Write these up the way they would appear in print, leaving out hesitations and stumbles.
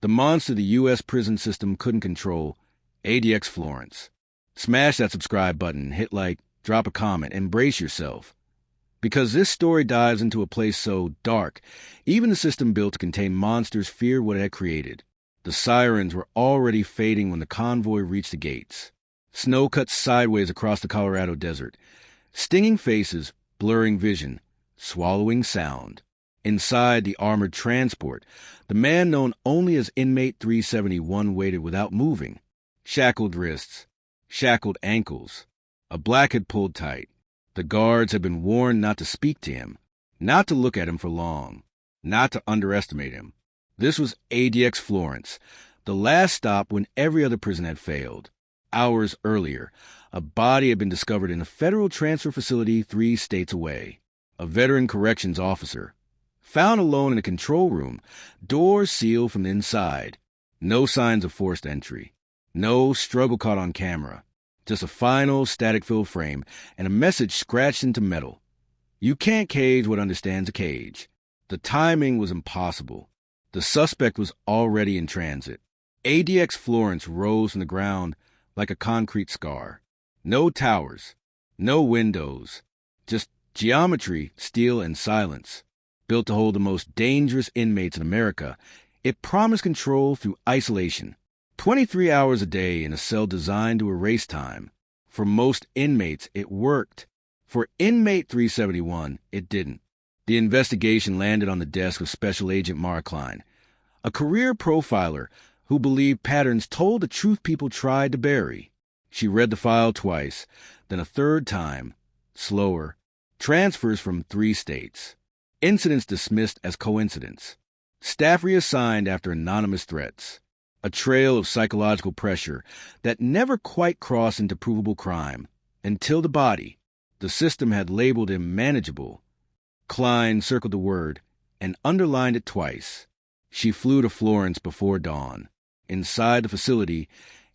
The monster the U.S. prison system couldn't control, ADX Florence. Smash that subscribe button, hit like, drop a comment, and brace yourself. Because this story dives into a place so dark, even the system built to contain monsters feared what it had created. The sirens were already fading when the convoy reached the gates. Snow cut sideways across the Colorado desert. Stinging faces, blurring vision, swallowing sound. Inside the armored transport, the man known only as Inmate 371 waited without moving. Shackled wrists, shackled ankles. A black had pulled tight. The guards had been warned not to speak to him, not to look at him for long, not to underestimate him. This was ADX Florence, the last stop when every other prison had failed. Hours earlier, a body had been discovered in a federal transfer facility 3 states away. A veteran corrections officer. Found alone in a control room, doors sealed from the inside. No signs of forced entry. No struggle caught on camera. Just a final static-filled frame and a message scratched into metal. You can't cage what understands a cage. The timing was impossible. The suspect was already in transit. ADX Florence rose from the ground like a concrete scar. No towers, no windows, just geometry, steel, and silence. Built to hold the most dangerous inmates in America, it promised control through isolation. 23 hours a day in a cell designed to erase time. For most inmates, it worked. For Inmate 371, it didn't. The investigation landed on the desk of Special Agent Mara Klein, a career profiler who believed patterns told the truth people tried to bury. She read the file twice, then a third time, slower. Transfers from 3 states. Incidents dismissed as coincidence. Staff reassigned after anonymous threats. A trail of psychological pressure that never quite crossed into provable crime, until the body. The system had labeled him manageable. Klein circled the word and underlined it twice. She flew to Florence before dawn. Inside the facility,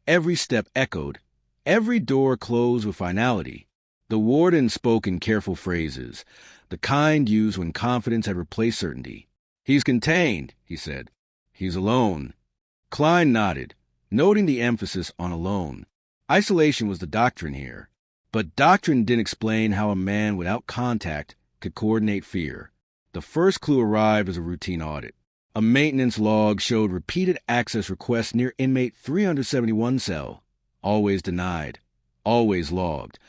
every step echoed, every door closed with finality. The warden spoke in careful phrases, the kind used when confidence had replaced certainty. "He's contained," he said. "He's alone." Klein nodded, noting the emphasis on alone. Isolation was the doctrine here. But doctrine didn't explain how a man without contact could coordinate fear. The first clue arrived as a routine audit. A maintenance log showed repeated access requests near Inmate 371 cell. Always denied. Always logged.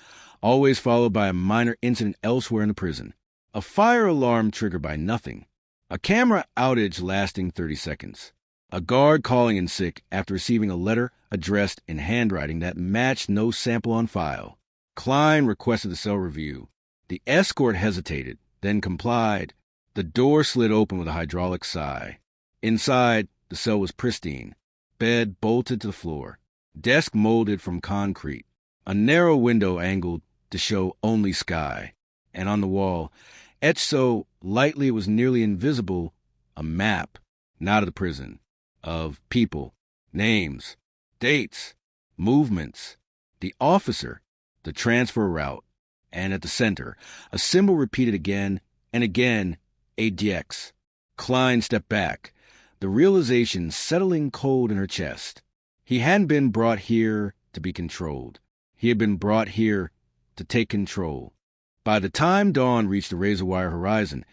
Always followed by a minor incident elsewhere in the prison. A fire alarm triggered by nothing. A camera outage lasting 30 seconds. A guard calling in sick after receiving a letter addressed in handwriting that matched no sample on file. Klein requested the cell review. The escort hesitated, then complied. The door slid open with a hydraulic sigh. Inside, the cell was pristine. Bed bolted to the floor. Desk molded from concrete. A narrow window angled to show only sky. And on the wall, etched so lightly it was nearly invisible, a map, not of the prison, of people, names, dates, movements, the officer, the transfer route, and at the center, a symbol repeated again and again, ADX. Klein stepped back, the realization settling cold in her chest. He hadn't been brought here to be controlled. He had been brought here to take control. By the time dawn reached the razor-wire horizon,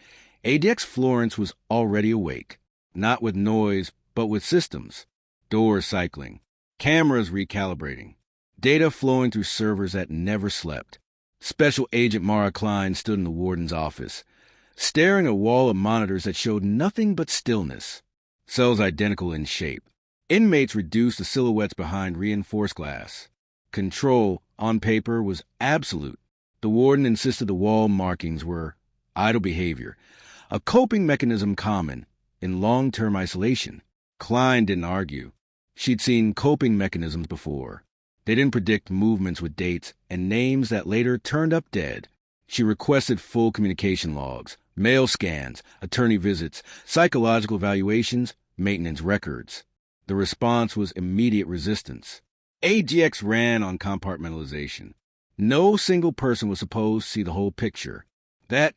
ADX Florence was already awake, not with noise, but with systems. Doors cycling, cameras recalibrating, data flowing through servers that never slept. Special Agent Mara Klein stood in the warden's office, staring at a wall of monitors that showed nothing but stillness. Cells identical in shape. Inmates reduced to silhouettes behind reinforced glass. Control, on paper, was absolute. The warden insisted the wall markings were idle behavior, a coping mechanism common in long-term isolation. Klein didn't argue. She'd seen coping mechanisms before. They didn't predict movements with dates and names that later turned up dead. She requested full communication logs, mail scans, attorney visits, psychological evaluations, maintenance records. The response was immediate resistance. ADX ran on compartmentalization. No single person was supposed to see the whole picture. That,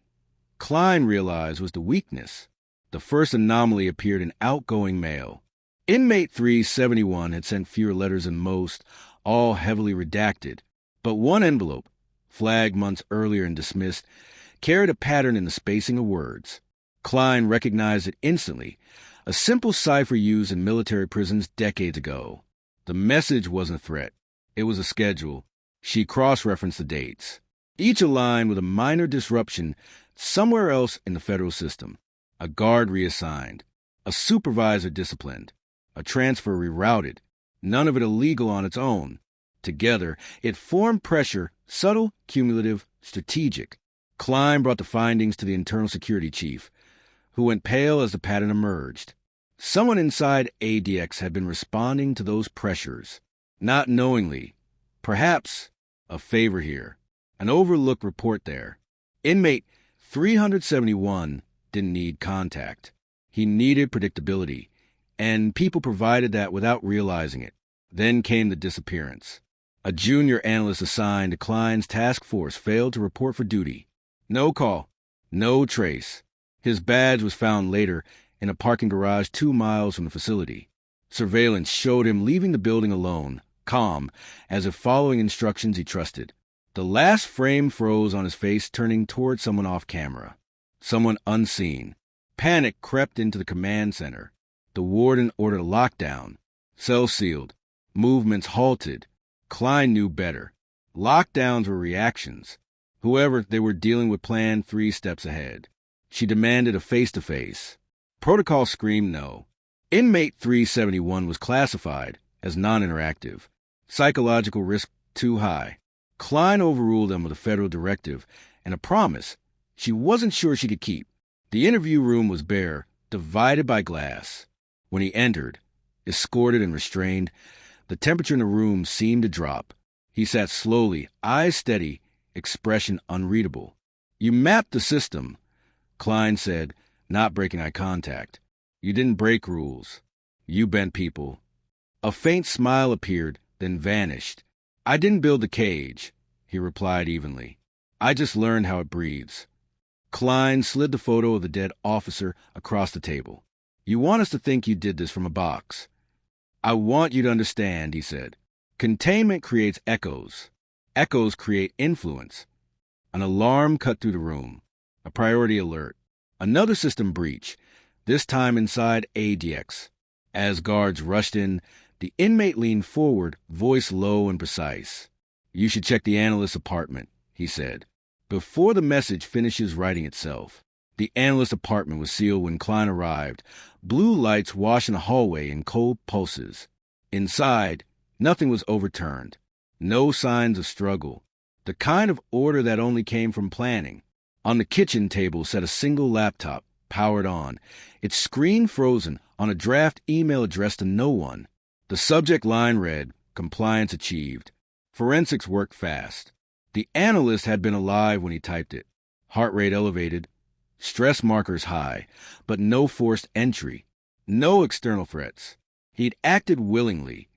Klein realized, was the weakness. The first anomaly appeared in outgoing mail. Inmate 371 had sent fewer letters than most, all heavily redacted. But one envelope, flagged months earlier and dismissed, carried a pattern in the spacing of words. Klein recognized it instantly, a simple cipher used in military prisons decades ago. The message wasn't a threat. It was a schedule. She cross-referenced the dates, each aligned with a minor disruption somewhere else in the federal system. A guard reassigned, a supervisor disciplined, a transfer rerouted, none of it illegal on its own. Together, it formed pressure, subtle, cumulative, strategic. Klein brought the findings to the internal security chief, who went pale as the pattern emerged. Someone inside ADX had been responding to those pressures, not knowingly. Perhaps a favor here, an overlooked report there. Inmate 371 didn't need contact. He needed predictability, and people provided that without realizing it. Then came the disappearance. A junior analyst assigned to Klein's task force failed to report for duty. No call, no trace. His badge was found later in a parking garage 2 miles from the facility. Surveillance showed him leaving the building alone, calm, as if following instructions he trusted. The last frame froze on his face, turning toward someone off camera. Someone unseen. Panic crept into the command center. The warden ordered a lockdown. Cell sealed. Movements halted. Klein knew better. Lockdowns were reactions. Whoever, they were dealing with planned 3 steps ahead. She demanded a face-to-face. Protocol screamed no. Inmate 371 was classified as non-interactive. Psychological risk too high. Klein overruled them with a federal directive and a promise she wasn't sure she could keep. The interview room was bare, divided by glass. When he entered, escorted and restrained, the temperature in the room seemed to drop. He sat slowly, eyes steady, expression unreadable. "You mapped the system," Klein said, not breaking eye contact. "You didn't break rules. You bent people." A faint smile appeared, then vanished. "I didn't build the cage," he replied evenly. "I just learned how it breathes." Klein slid the photo of the dead officer across the table. "You want us to think you did this from a box." "I want you to understand," he said. "Containment creates echoes. Echoes create influence." An alarm cut through the room. A priority alert. Another system breach, this time inside ADX. As guards rushed in, the inmate leaned forward, voice low and precise. "You should check the analyst's apartment," he said. Before the message finishes writing itself, the analyst's apartment was sealed when Klein arrived, blue lights washing the hallway in cold pulses. Inside, nothing was overturned. No signs of struggle. The kind of order that only came from planning. On the kitchen table sat a single laptop, powered on, its screen frozen on a draft email addressed to no one. The subject line read, "Compliance achieved." Forensics worked fast. The analyst had been alive when he typed it. Heart rate elevated, stress markers high, but no forced entry, no external threats. He'd acted willingly,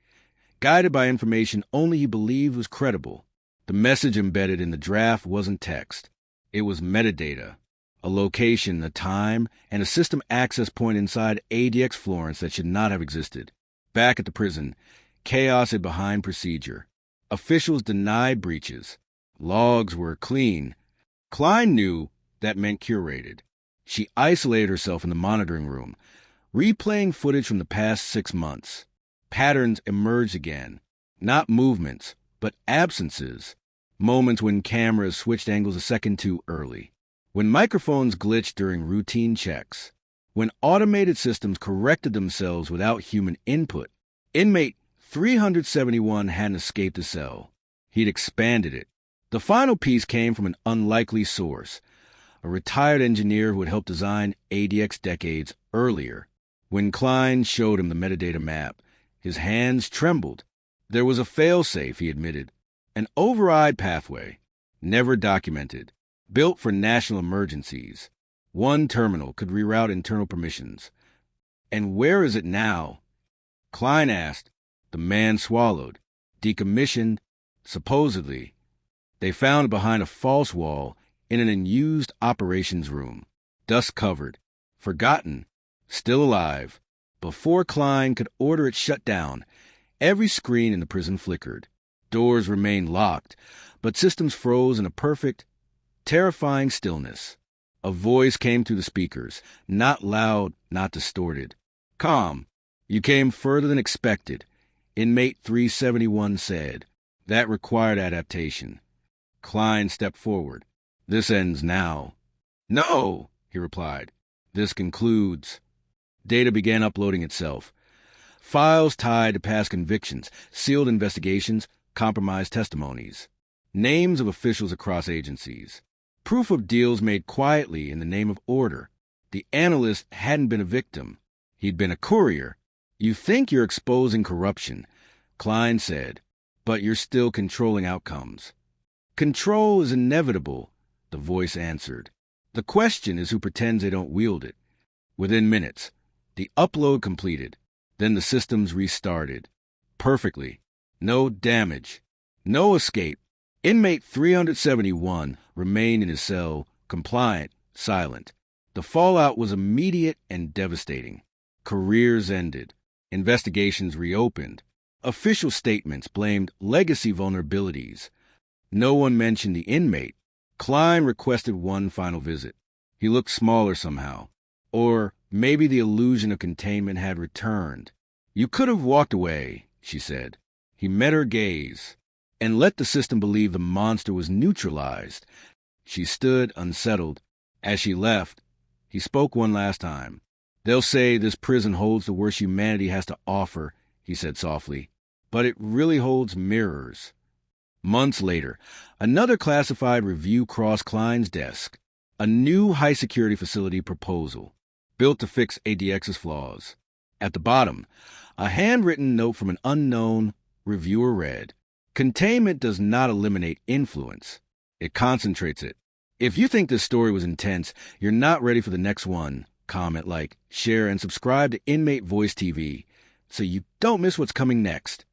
guided by information only he believed was credible. The message embedded in the draft wasn't text. It was metadata, a location, a time, and a system access point inside ADX Florence that should not have existed. Back at the prison, chaos hid behind procedure. Officials denied breaches. Logs were clean. Klein knew that meant curated. She isolated herself in the monitoring room, replaying footage from the past 6 months. Patterns emerged again. Not movements, but absences. Moments when cameras switched angles a second too early. When microphones glitched during routine checks. When automated systems corrected themselves without human input. Inmate 371 hadn't escaped the cell. He'd expanded it. The final piece came from an unlikely source, a retired engineer who had helped design ADX decades earlier. When Klein showed him the metadata map, his hands trembled. There was a failsafe, he admitted, an override pathway, never documented, built for national emergencies. One terminal could reroute internal permissions. "And where is it now?" Klein asked. The man swallowed. "Decommissioned, supposedly. They found it behind a false wall in an unused operations room. Dust covered. Forgotten. Still alive. Before Klein could order it shut down, every screen in the prison flickered. Doors remained locked, but systems froze in a perfect, terrifying stillness. A voice came through the speakers, not loud, not distorted. "Calm. You came further than expected," Inmate 371 said. That required adaptation. Klein stepped forward. "This ends now." "No," he replied. "This concludes." Data began uploading itself. Files tied to past convictions, sealed investigations, compromised testimonies. Names of officials across agencies. Proof of deals made quietly in the name of order. The analyst hadn't been a victim. He'd been a courier. "You think you're exposing corruption," Klein said, "but you're still controlling outcomes." "Control is inevitable," the voice answered. "The question is who pretends they don't wield it." Within minutes, the upload completed. Then the systems restarted. Perfectly. No damage. No escape. Inmate 371 remained in his cell, compliant, silent. The fallout was immediate and devastating. Careers ended. Investigations reopened. Official statements blamed legacy vulnerabilities. No one mentioned the inmate. Klein requested one final visit. He looked smaller somehow. Or maybe the illusion of containment had returned. "You could have walked away," she said. He met her gaze and let the system believe the monster was neutralized. She stood unsettled. As she left, he spoke one last time. "They'll say this prison holds the worst humanity has to offer," he said softly, "but it really holds mirrors." Months later, another classified review crossed Klein's desk. A new high-security facility proposal, built to fix ADX's flaws. At the bottom, a handwritten note from an unknown reviewer read, "Containment does not eliminate influence. It concentrates it. If you think this story was intense, you're not ready for the next one. Comment, like, share, and subscribe to Inmate Voice TV so you don't miss what's coming next."